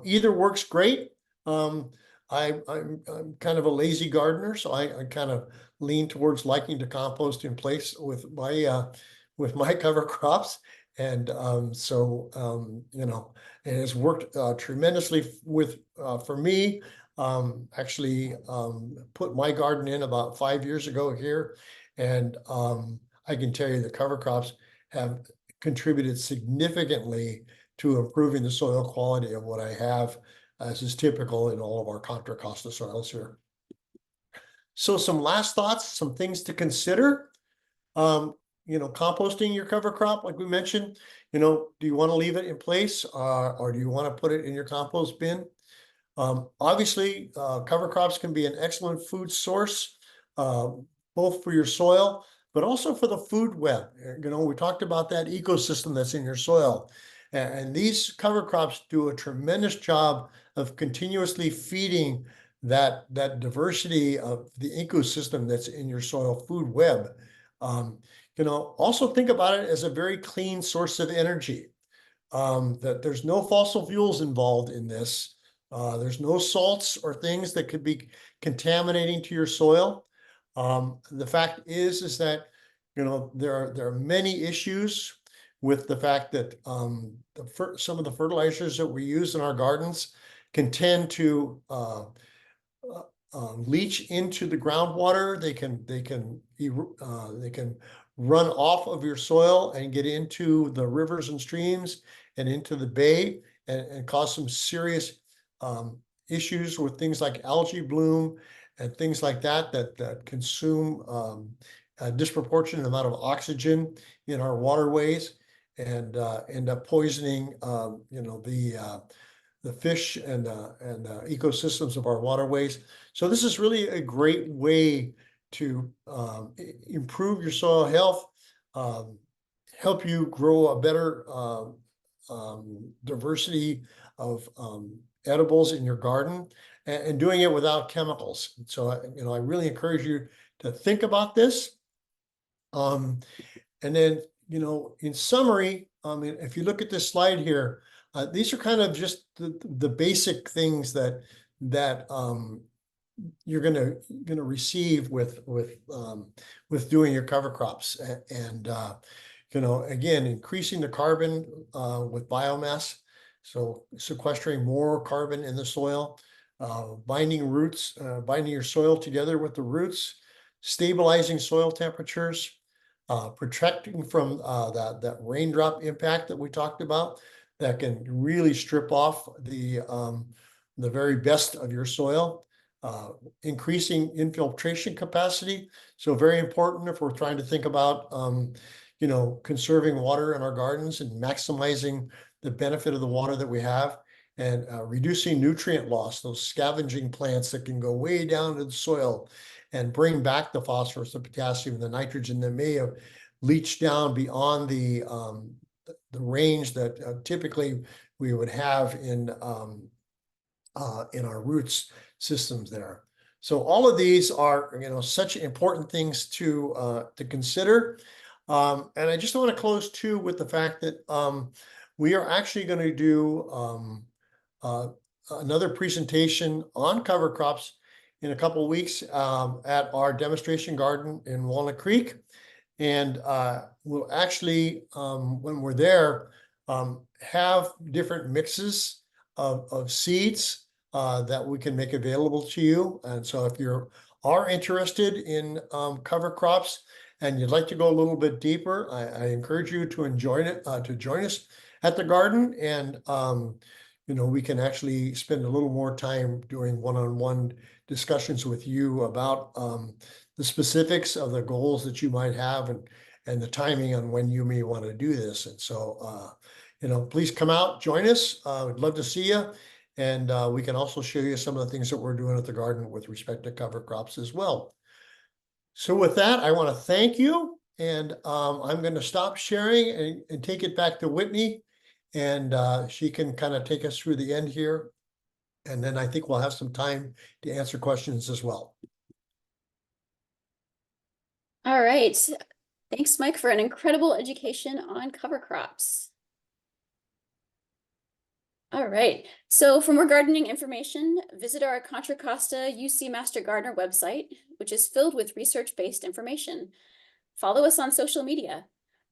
Either works great. I'm kind of a lazy gardener, so I kind of lean towards liking to compost in place with my cover crops. And it has worked tremendously for me. Actually put my garden in about 5 years ago here, And I can tell you the cover crops have contributed significantly to improving the soil quality of what I have, as is typical in all of our Contra Costa soils here. So some last thoughts, some things to consider. Composting your cover crop, like we mentioned, do you want to leave it in place, or do you want to put it in your compost bin? Obviously, cover crops can be an excellent food source, both for your soil, but also for the food web. We talked about that ecosystem that's in your soil. And these cover crops do a tremendous job of continuously feeding that diversity of the ecosystem that's in your soil food web. Also think about it as a very clean source of energy. That there's no fossil fuels involved in this. There's no salts or things that could be contaminating to your soil. The fact is that there are many issues with the fact that some of the fertilizers that we use in our gardens can tend to leach into the groundwater. They can run off of your soil and get into the rivers and streams and into the bay, and cause some serious issues with things like algae bloom and things like that consume a disproportionate amount of oxygen in our waterways, and end up poisoning the fish and ecosystems of our waterways. So this is really a great way to improve your soil health, help you grow a better diversity of edibles in your garden, and doing it without chemicals. So I really encourage you to think about this. And then in summary, if you look at this slide here, these are kind of just the basic things that you're gonna receive with doing your cover crops, and again, increasing the carbon with biomass, so sequestering more carbon in the soil, binding your soil together with the roots, stabilizing soil temperatures, protecting from that raindrop impact that we talked about, that can really strip off the very best of your soil, increasing infiltration capacity. So very important if we're trying to think about conserving water in our gardens and maximizing the benefit of the water that we have, and reducing nutrient loss, those scavenging plants that can go way down into the soil and bring back the phosphorus, the potassium, the nitrogen that may have leached down beyond the range that typically we would have in our roots systems there. So all of these are such important things to consider. And I just want to close too with the fact that we are actually going to do another presentation on cover crops in a couple of weeks at our demonstration garden in Walnut Creek. And we'll actually, when we're there, have different mixes of seeds that we can make available to you. And so if you are interested in cover crops and you'd like to go a little bit deeper, I encourage you to join us at the garden. And we can actually spend a little more time doing one-on-one discussions with you about the specifics of the goals that you might have, and the timing on when you may want to do this. And so, please come out, join us. We'd love to see you. And we can also show you some of the things that we're doing at the garden with respect to cover crops as well. So with that, I want to thank you. And I'm going to stop sharing and take it back to Whitney. And she can kind of take us through the end here. And then I think we'll have some time to answer questions as well.
All right. Thanks, Mike, for an incredible education on cover crops. All right. So for more gardening information, visit our Contra Costa UC Master Gardener website, which is filled with research-based information. Follow us on social media.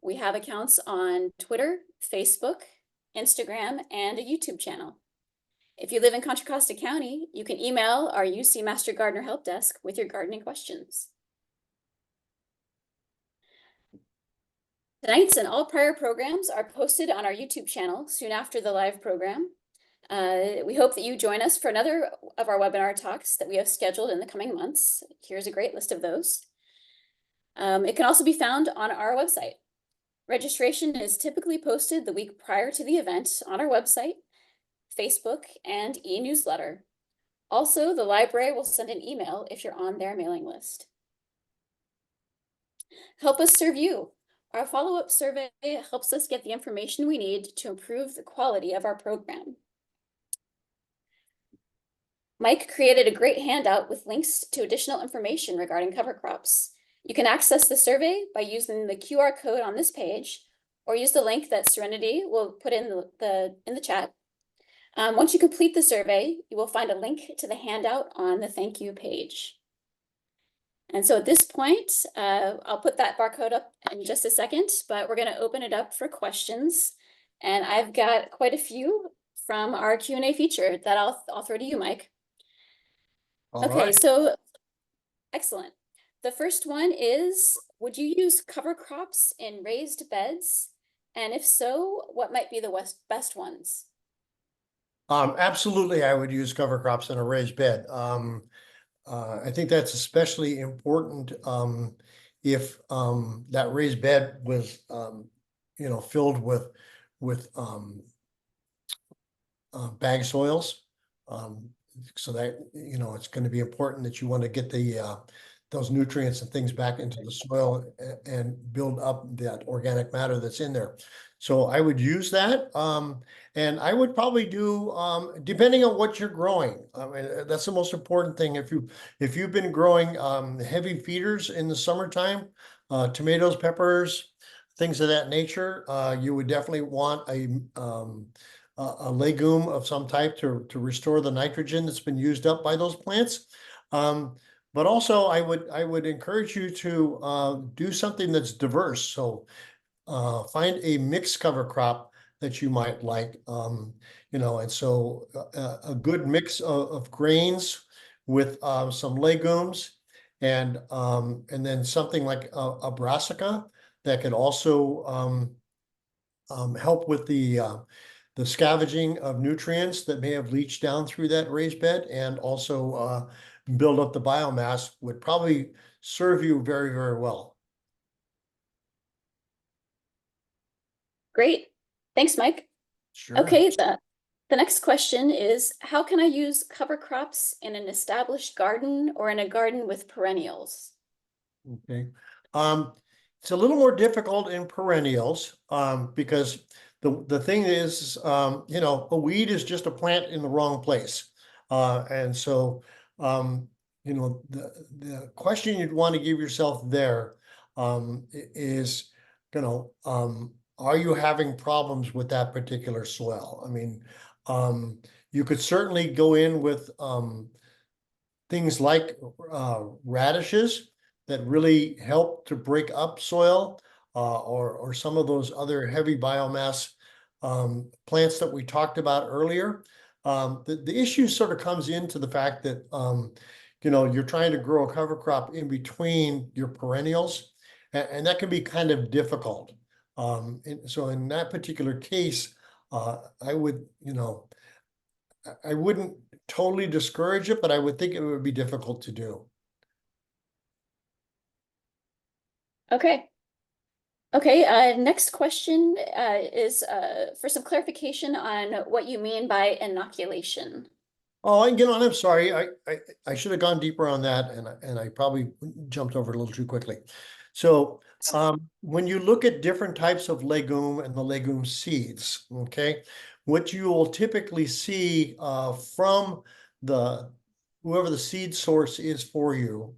We have accounts on Twitter, Facebook, Instagram, and a YouTube channel. If you live in Contra Costa County, you can email our UC Master Gardener Help Desk with your gardening questions. Tonight's and all prior programs are posted on our YouTube channel soon after the live program. We hope that you join us for another of our webinar talks that we have scheduled in the coming months. Here's a great list of those. It can also be found on our website. Registration is typically posted the week prior to the event on our website, Facebook, and e-newsletter. Also, the library will send an email if you're on their mailing list. Help us serve you. Our follow-up survey helps us get the information we need to improve the quality of our program. Mike created a great handout with links to additional information regarding cover crops. You can access the survey by using the QR code on this page, or use the link that Serenity will put in the chat. Once you complete the survey, you will find a link to the handout on the thank you page. And so at this point, I'll put that barcode up in just a second, but we're going to open it up for questions. And I've got quite a few from our Q&A feature that I'll throw to you, Mike.
All
Okay,
right.
so excellent. The first one is, would you use cover crops in raised beds? And if so, what might be the best ones?
Absolutely, I would use cover crops in a raised bed. I think that's especially important if that raised bed was filled with bag soils. So that it's going to be important that you want to get the those nutrients and things back into the soil and build up that organic matter that's in there. So I would use that. And I would probably do, depending on what you're growing. I mean, that's the most important thing. If you've been growing heavy feeders in the summertime, tomatoes, peppers, things of that nature, you would definitely want a legume of some type to restore the nitrogen that's been used up by those plants. But also, I would encourage you to do something that's diverse. So find a mixed cover crop that you might like, and so a good mix of grains with some legumes, and then something like a brassica that could also help with the scavenging of nutrients that may have leached down through that raised bed, and also build up the biomass would probably serve you very, very well.
Great. Thanks, Mike.
Sure.
Okay, the next question is, how can I use cover crops in an established garden or in a garden with perennials?
Okay. It's a little more difficult in perennials because the thing is, a weed is just a plant in the wrong place. And so, the question you'd want to give yourself there is, are you having problems with that particular soil? I mean, you could certainly go in with things like radishes that really help to break up soil, or some of those other heavy biomass plants that we talked about earlier. The issue sort of comes into the fact that you're trying to grow a cover crop in between your perennials, and that can be kind of difficult. And so in that particular case, I wouldn't totally discourage it, but I would think it would be difficult to do.
Okay. Okay, next question is for some clarification on what you mean by inoculation.
Oh, I'm sorry. I should have gone deeper on that, and I probably jumped over it a little too quickly. So when you look at different types of legume and the legume seeds, okay, what you will typically see from whoever the seed source is for you,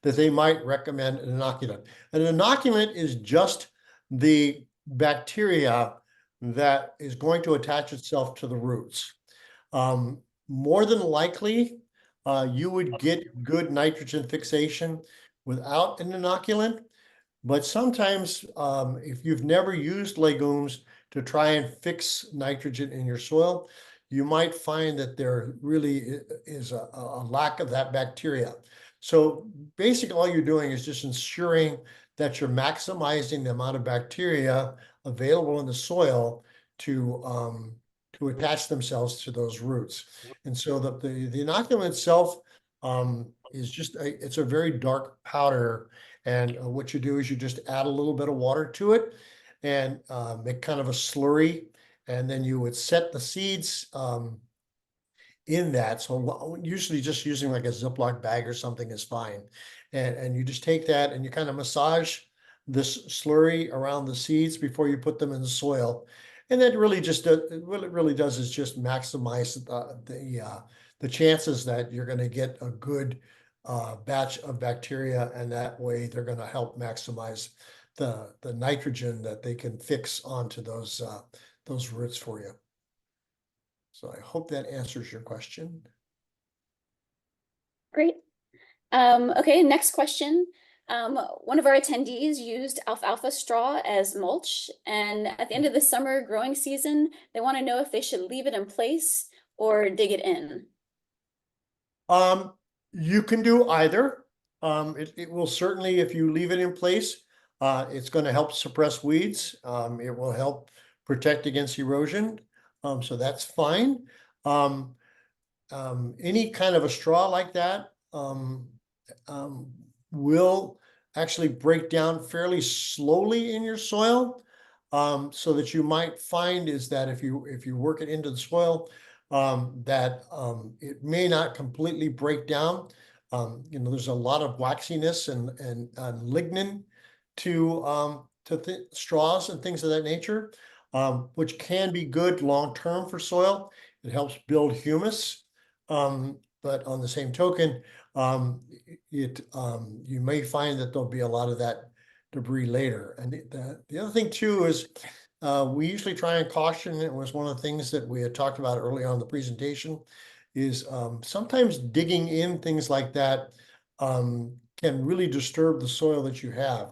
that they might recommend an inoculant. An inoculant is just the bacteria that is going to attach itself to the roots. More than likely, you would get good nitrogen fixation without an inoculant. But sometimes, if you've never used legumes to try and fix nitrogen in your soil, you might find that there really is a lack of that bacteria. So basically, all you're doing is just ensuring that you're maximizing the amount of bacteria available in the soil to attach themselves to those roots. And so the inoculant itself is just it's a very dark powder. And what you do is you just add a little bit of water to it and make kind of a slurry. And then you would set the seeds in that. So usually just using like a Ziploc bag or something is fine. And you just take that and you kind of massage this slurry around the seeds before you put them in the soil. And that really just what it really does is just maximize the chances that you're going to get a good batch of bacteria, and that way they're going to help maximize the nitrogen that they can fix onto those roots for you. So I hope that answers your question.
Great. Okay, next question. One of our attendees used alfalfa straw as mulch, and at the end of the summer growing season, they want to know if they should leave it in place or dig it in.
You can do either. It will certainly, if you leave it in place, it's going to help suppress weeds. It will help protect against erosion. So that's fine. Any kind of a straw like that will actually break down fairly slowly in your soil. So that you might find is that if you work it into the soil, that it may not completely break down. There's a lot of waxiness and lignin to straws and things of that nature, which can be good long term for soil. It helps build humus, but on the same token, you may find that there'll be a lot of that debris later. And the other thing too is we usually try and caution. It was one of the things that we had talked about early on in the presentation. Is sometimes digging in things like that can really disturb the soil that you have.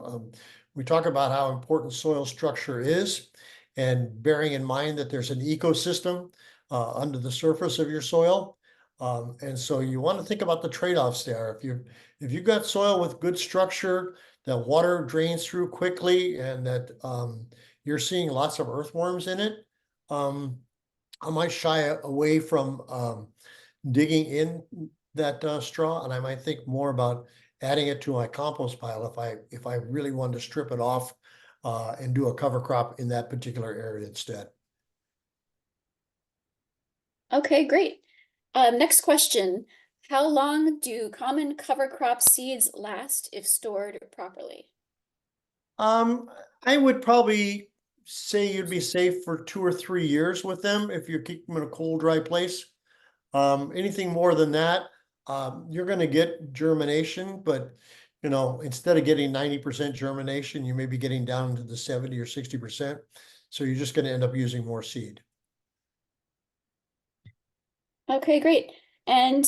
We talk about how important soil structure is, and bearing in mind that there's an ecosystem under the surface of your soil. And so you want to think about the trade-offs there. If you've got soil with good structure, that water drains through quickly, and that you're seeing lots of earthworms in it, I might shy away from digging in that straw, and I might think more about adding it to my compost pile if I really wanted to strip it off and do a cover crop in that particular area instead. Okay,
great. Next question. How long do common cover crop seeds last if stored properly?
I would probably say you'd be safe for 2 or 3 years with them if you keep them in a cool, dry place. Anything more than that, you're going to get germination, but instead of getting 90% germination, you may be getting down to the 70 or 60%. So you're just going to end up using more seed.
Okay, great. And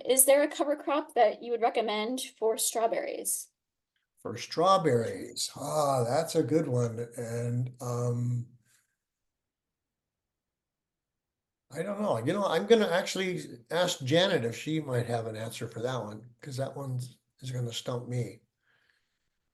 is there a cover crop that you would recommend for strawberries?
For strawberries, that's a good one. And I don't know. I'm going to actually ask Janet if she might have an answer for that one, because that one is going to stump me.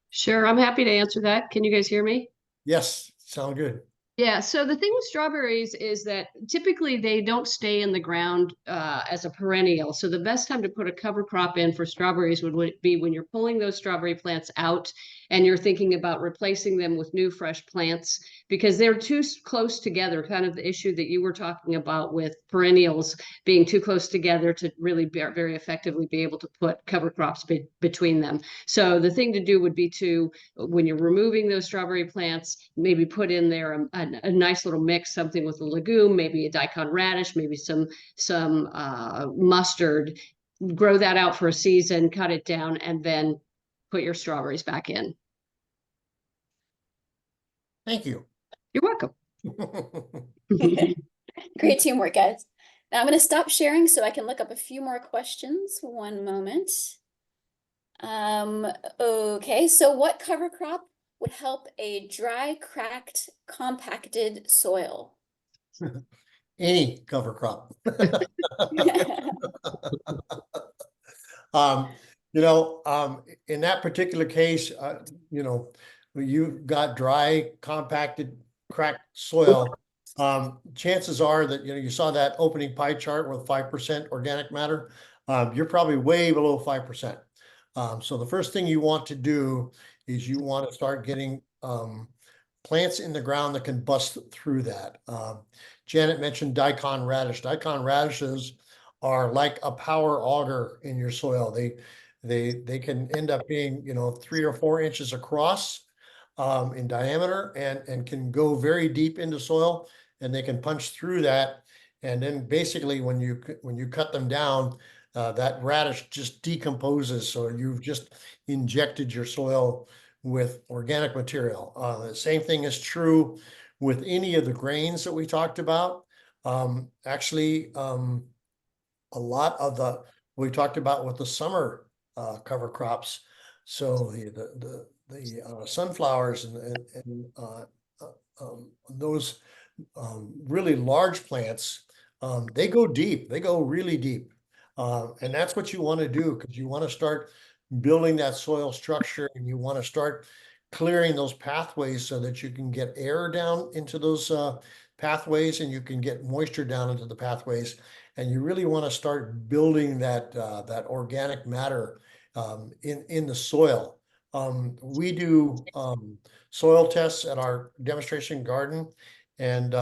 Sure, I'm happy to answer that. Can you guys hear me?
Yes, sound good.
Yeah, so the thing with strawberries is that typically they don't stay in the ground as a perennial. So the best time to put a cover crop in for strawberries would be when you're pulling those strawberry plants out and you're thinking about replacing them with new fresh plants, because they're too close together, kind of the issue that you were talking about with perennials being too close together to really very effectively be able to put cover crops between them. So the thing to do would be to, when you're removing those strawberry plants, maybe put in there a nice little mix, something with a legume, maybe a daikon radish, maybe some mustard. Grow that out for a season, cut it down, and then put your strawberries back in.
Thank you.
You're welcome.
Great teamwork, guys. Now I'm going to stop sharing so I can look up a few more questions. One moment. Okay, so what cover crop would help a dry, cracked, compacted soil?
Any cover crop. Um, In that particular case, when you've got dry, compacted, cracked soil, chances are that, you saw that opening pie chart with 5% organic matter. You're probably way below 5%. So the first thing you want to do is you want to start getting plants in the ground that can bust through that. Janet mentioned daikon radish. Daikon radishes are like a power auger in your soil. They can end up being 3 or 4 inches across in diameter and can go very deep into soil, and they can punch through that. And then basically when you cut them down, that radish just decomposes. So you've just injected your soil with organic material. The same thing is true with any of the grains that we talked about. Actually, a lot of we talked about with the summer cover crops. So the sunflowers and those really large plants, they go deep. They go really deep, and that's what you want to do, because you want to start building that soil structure, and you want to start clearing those pathways so that you can get air down into those pathways, and you can get moisture down into the pathways. And you really want to start building that that organic matter in the soil. We do soil tests at our demonstration garden, and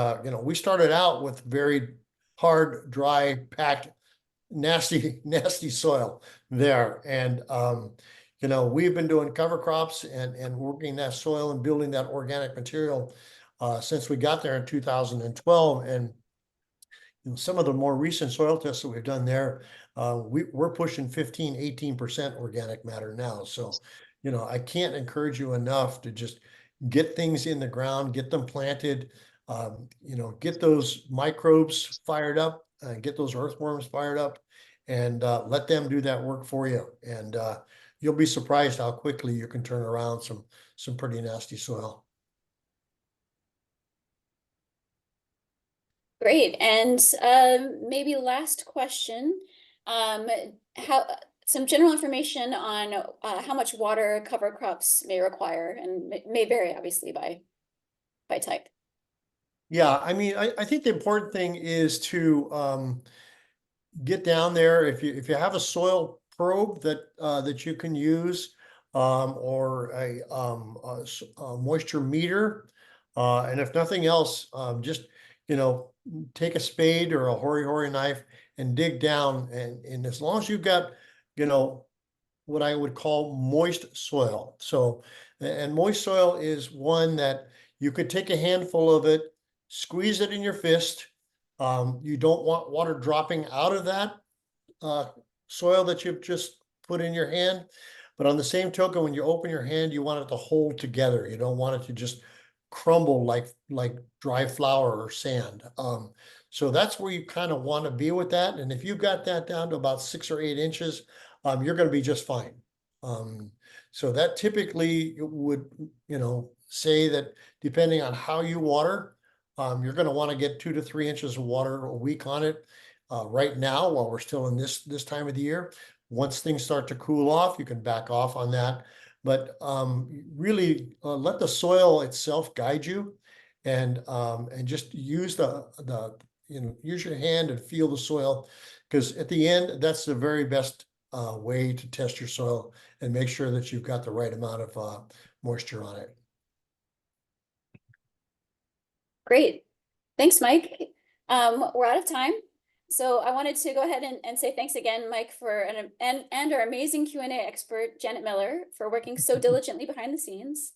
we started out with very hard, dry, packed, nasty soil there. And we've been doing cover crops and working that soil and building that organic material since we got there in 2012. And some of the more recent soil tests that we've done there, we're pushing 15-18% organic matter now. So, I can't encourage you enough to just get things in the ground, get them planted, get those microbes fired up, get those earthworms fired up, and let them do that work for you. And you'll be surprised how quickly you can turn around some pretty nasty soil.
Great. And maybe last question, how some general information on how much water cover crops may require, and may vary obviously by type.
Yeah, I mean, I think the important thing is to get down there. If you have a soil probe that you can use, or a moisture meter, and if nothing else, just take a spade or a hori knife and dig down, and as long as you've got what I would call moist soil. So, and moist soil is one that you could take a handful of it, squeeze it in your fist. You don't want water dropping out of that soil that you've just put in your hand. But on the same token, when you open your hand, you want it to hold together. You don't want it to just crumble like dry flour or sand. So that's where you kind of want to be with that. And if you've got that down to about 6 or 8 inches, you're going to be just fine. So that typically would, say that depending on how you water, you're going to want to get 2 to 3 inches of water a week on it. Right now, while we're still in this time of the year, once things start to cool off, you can back off on that. But really let the soil itself guide you, and just use use your hand and feel the soil, because at the end, that's the very best way to test your soil and make sure that you've got the right amount of moisture on it.
Great. Thanks, Mike. We're out of time. So I wanted to go ahead and say thanks again, Mike, and our amazing Q&A expert, Janet Miller, for working so diligently behind the scenes.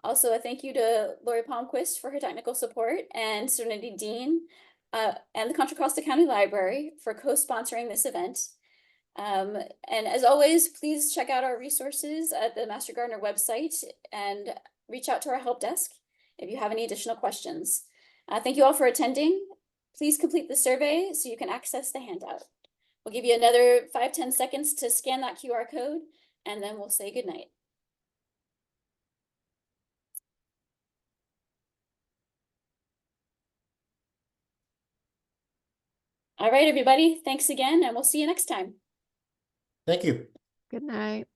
Also, a thank you to Lori Palmquist for her technical support, and Serenity Dean and the Contra Costa County Library for co-sponsoring this event. And as always, please check out our resources at the Master Gardener website and reach out to our help desk if you have any additional questions. Thank you all for attending. Please complete the survey so you can access the handout. We'll give you another 5-10 seconds to scan that QR code, and then we'll say goodnight. All right, everybody, thanks again, and we'll see you next time.
Thank you.
Good night.